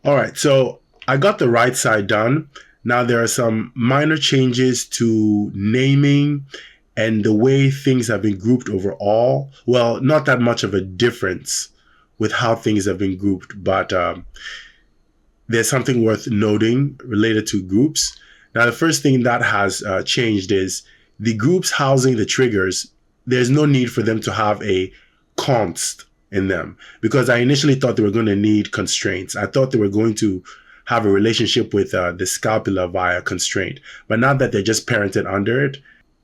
All right, so I got the right side done. Now there are some minor changes to naming and the way things have been grouped overall. Well, not that much of a difference with how things have been grouped, but there's something worth noting related to groups. Now, the first thing that has changed is the groups housing the triggers. There's no need for them to have a const in them, because I initially thought they were going to need constraints. I thought they were going to have a relationship with the scapula via constraint. But now that they're just parented under it,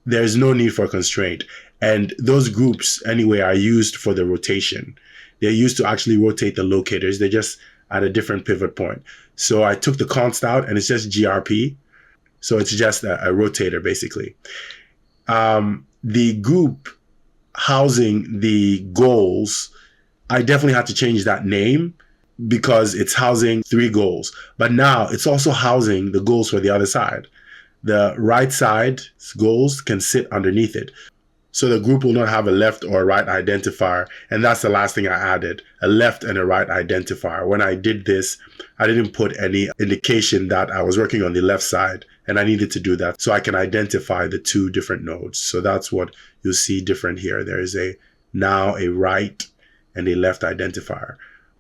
there's no need for a constraint. And those groups, anyway, are used for the rotation. They're used to actually rotate the locators. They're just at a different pivot point. So I took the const out and it's just GRP. So it's just a rotator, basically. The group housing the goals, I definitely had to change that name because it's housing 3 goals. But now it's also housing the goals for the other side. The right side's goals can sit underneath it. So the group will not have a left or a right identifier. And that's the last thing I added, a left and a right identifier. When I did this, I didn't put any indication that I was working on the left side, and I needed to do that so I can identify the 2 different nodes. So that's what you'll see different here. There is now a right and a left identifier.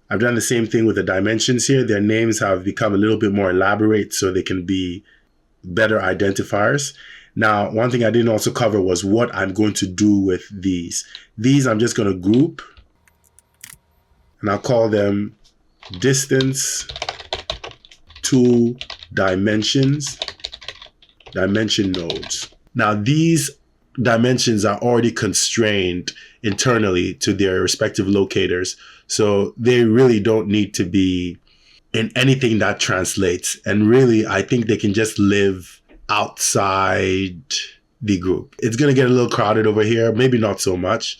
I've done the same thing with the dimensions here. Their names have become a little bit more elaborate so they can be better identifiers. Now, one thing I didn't also cover was what I'm going to do with these. These I'm just going to group, and I'll call them distance to dimension nodes. Now, these dimensions are already constrained internally to their respective locators, so they really don't need to be in anything that translates. And really, I think they can just live outside the group. It's going to get a little crowded over here. Maybe not so much.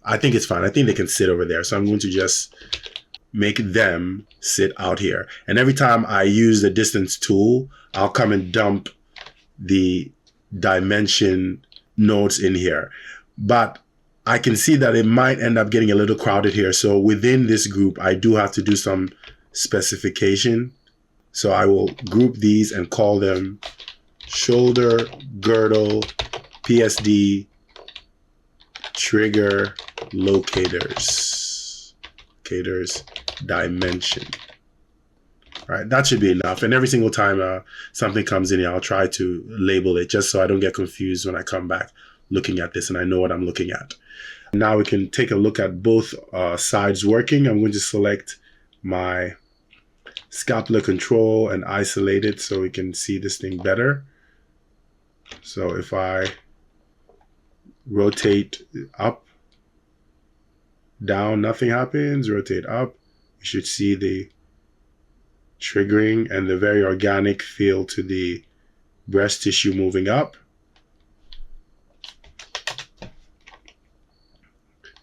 I think it's fine. I think they can sit over there. So I'm going to just make them sit out here. And every time I use the distance tool, I'll come and dump the dimension nodes in here. But I can see that it might end up getting a little crowded here. So within this group, I do have to do some specification. So I will group these and call them shoulder, girdle, PSD, trigger, locators, dimension. All right, that should be enough. And every single time something comes in here, I'll try to label it just so I don't get confused when I come back looking at this and I know what I'm looking at. Now we can take a look at both sides working. I'm going to select my scapular control and isolate it so we can see this thing better. So if I rotate up, down, nothing happens. Rotate up, you should see the triggering and the very organic feel to the breast tissue moving up.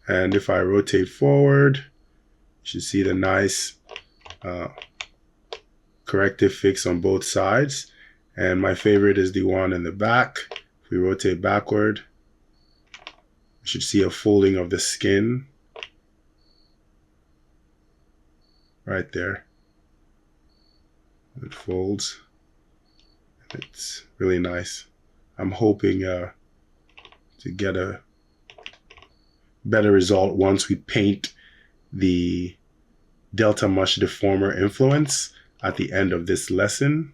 And if I rotate forward, you should see the nice corrective fix on both sides. And my favorite is the one in the back. If we rotate backward, you should see a folding of the skin right there. It folds. It's really nice. I'm hoping to get a better result once we paint the Delta Mush Deformer influence at the end of this lesson.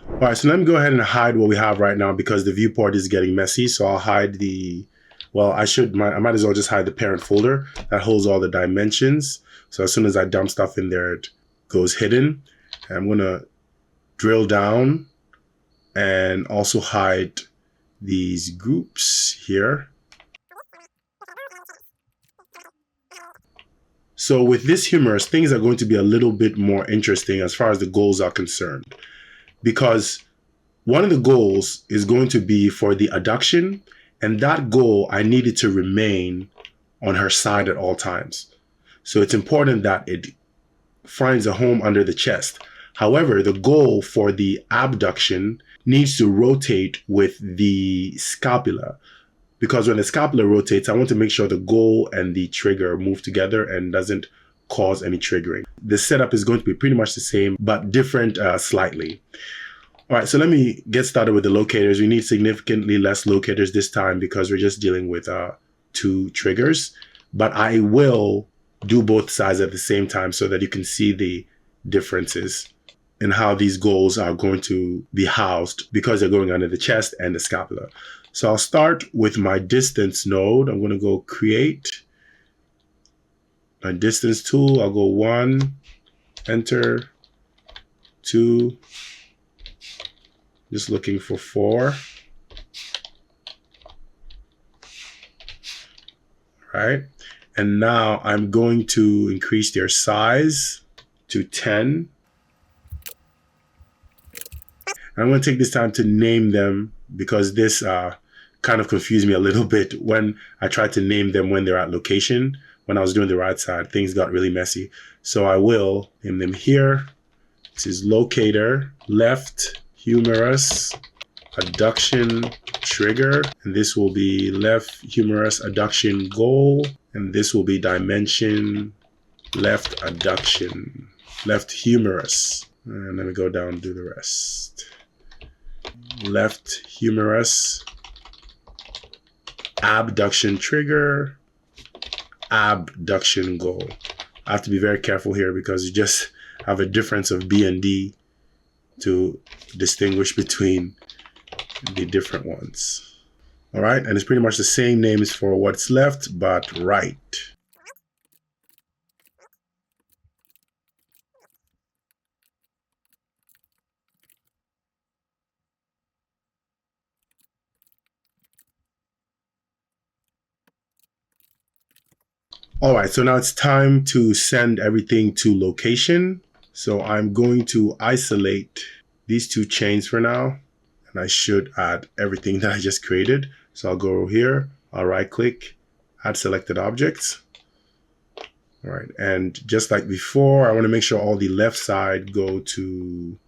All right, so let me go ahead and hide what we have right now because the viewport is getting messy. So I'll hide the, well, I might as well just hide the parent folder that holds all the dimensions. So as soon as I dump stuff in there, it goes hidden. And I'm gonna drill down and also hide these groups here. So with this humerus, things are going to be a little bit more interesting as far as the goals are concerned, because one of the goals is going to be for the adduction, and that goal I needed to remain on her side at all times. So it's important that it finds a home under the chest. However, the goal for the abduction needs to rotate with the scapula. because when the scapula rotates, I want to make sure the goal and the trigger move together and doesn't cause any triggering. The setup is going to be pretty much the same, but different slightly. All right, so let me get started with the locators. We need significantly less locators this time because we're just dealing with 2 triggers, but I will do both sides at the same time so that you can see the differences in how these goals are going to be housed because they're going under the chest and the scapula. So I'll start with my distance node. I'm going to go create my distance tool. I'll go 1, enter, 2, just looking for 4. Right? And now I'm going to increase their size to 10. I'm going to take this time to name them because this kind of confused me a little bit when I tried to name them when they're at location. When I was doing the right side, things got really messy. So I will name them here. This is locator, left humerus, adduction trigger, and this will be left humerus adduction goal, and this will be dimension left adduction, left humerus. And let me go down and do the rest. Left humerus, abduction trigger, abduction goal. I have to be very careful here because you just have a difference of B and D to distinguish between the different ones. All right, and it's pretty much the same names for what's left but right. All right, so now it's time to send everything to location. So I'm going to isolate these 2 chains for now, and I should add everything that I just created. So I'll go here, I'll right click, add selected objects. All right, and just like before, I want to make sure all the left side go to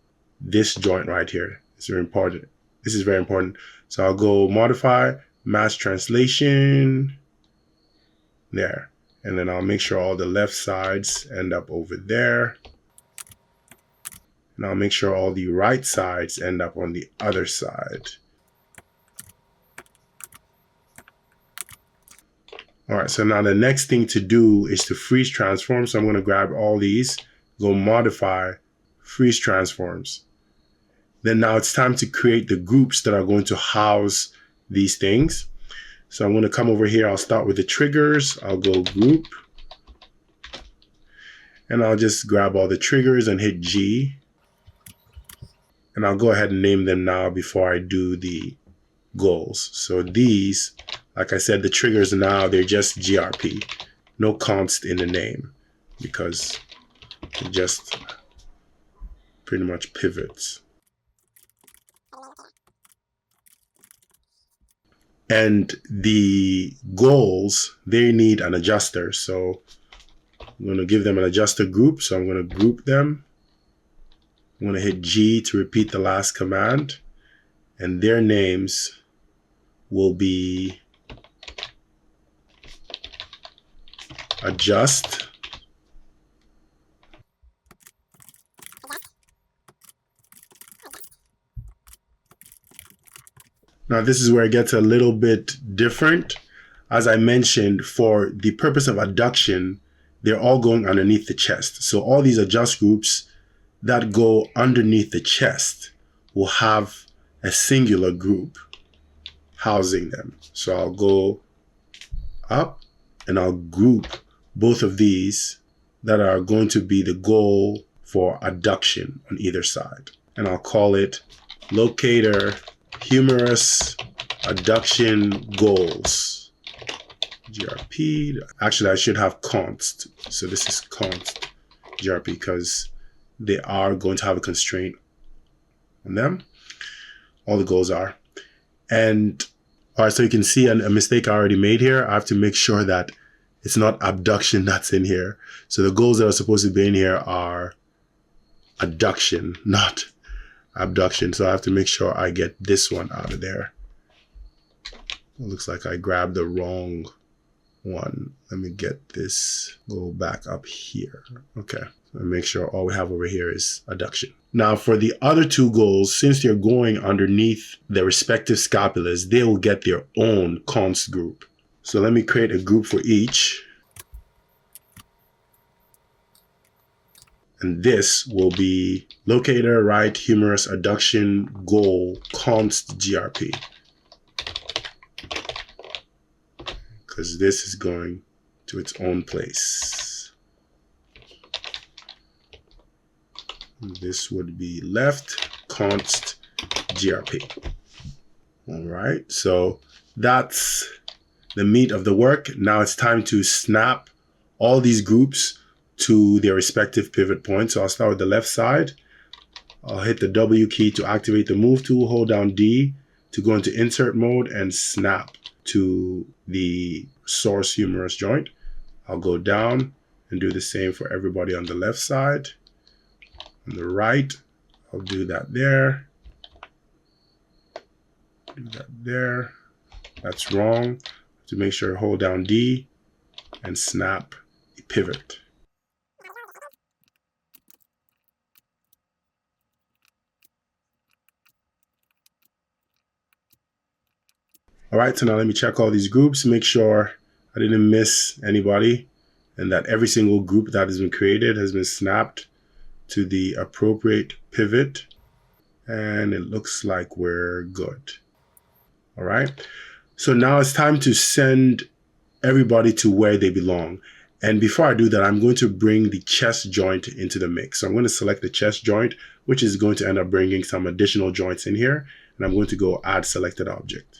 this joint right here. It's very important. This is very important. So I'll go modify, match translation, there. And then I'll make sure all the left sides end up over there. And I'll make sure all the right sides end up on the other side. All right, so now the next thing to do is to freeze transform. So I'm going to grab all these, go modify, freeze transforms. Then now it's time to create the groups that are going to house these things. So I'm going to come over here. I'll start with the triggers. I'll go group. And I'll just grab all the triggers and hit G. And I'll go ahead and name them now before I do the goals. So these, like I said, the triggers now, they're just GRP. No const in the name because it just pretty much pivots. And the goals, they need an adjuster. So I'm going to give them an adjuster group. So I'm going to group them. I'm going to hit G to repeat the last command. And their names will be adjust, now this is where it gets a little bit different. As I mentioned, for the purpose of adduction, they're all going underneath the chest. So all these adjust groups that go underneath the chest will have a singular group housing them. So I'll go up and I'll group both of these that are going to be the goal for adduction on either side. And I'll call it locator humerus adduction goals. GRP. Actually, I should have const. So this is const GRP because they are going to have a constraint on them. All the goals are. And all right, so you can see a mistake I already made here. I have to make sure that it's not abduction that's in here. So the goals that are supposed to be in here are adduction, not abduction. So I have to make sure I get this one out of there. It looks like I grabbed the wrong one. Let me get this, go back up here. Okay, so make sure all we have over here is adduction. Now for the other two goals, since they're going underneath their respective scapulas, they will get their own const group. So let me create a group for each. And this will be locator, right, humerus, adduction, goal, const GRP. Because this is going to its own place. This would be left, const GRP. All right, so that's the meat of the work. Now it's time to snap all these groups to their respective pivot points. So I'll start with the left side. I'll hit the W key to activate the move tool, hold down D to go into insert mode and snap to the source humerus joint. I'll go down and do the same for everybody on the left side. On the right, I'll do that there. Do that there. That's wrong. To make sure, hold down D and snap the pivot. All right, so now let me check all these groups, make sure I didn't miss anybody and that every single group that has been created has been snapped to the appropriate pivot. And it looks like we're good. All right, so now it's time to send everybody to where they belong. And before I do that, I'm going to bring the chest joint into the mix. So I'm going to select the chest joint, which is going to end up bringing some additional joints in here. And I'm going to go add selected object.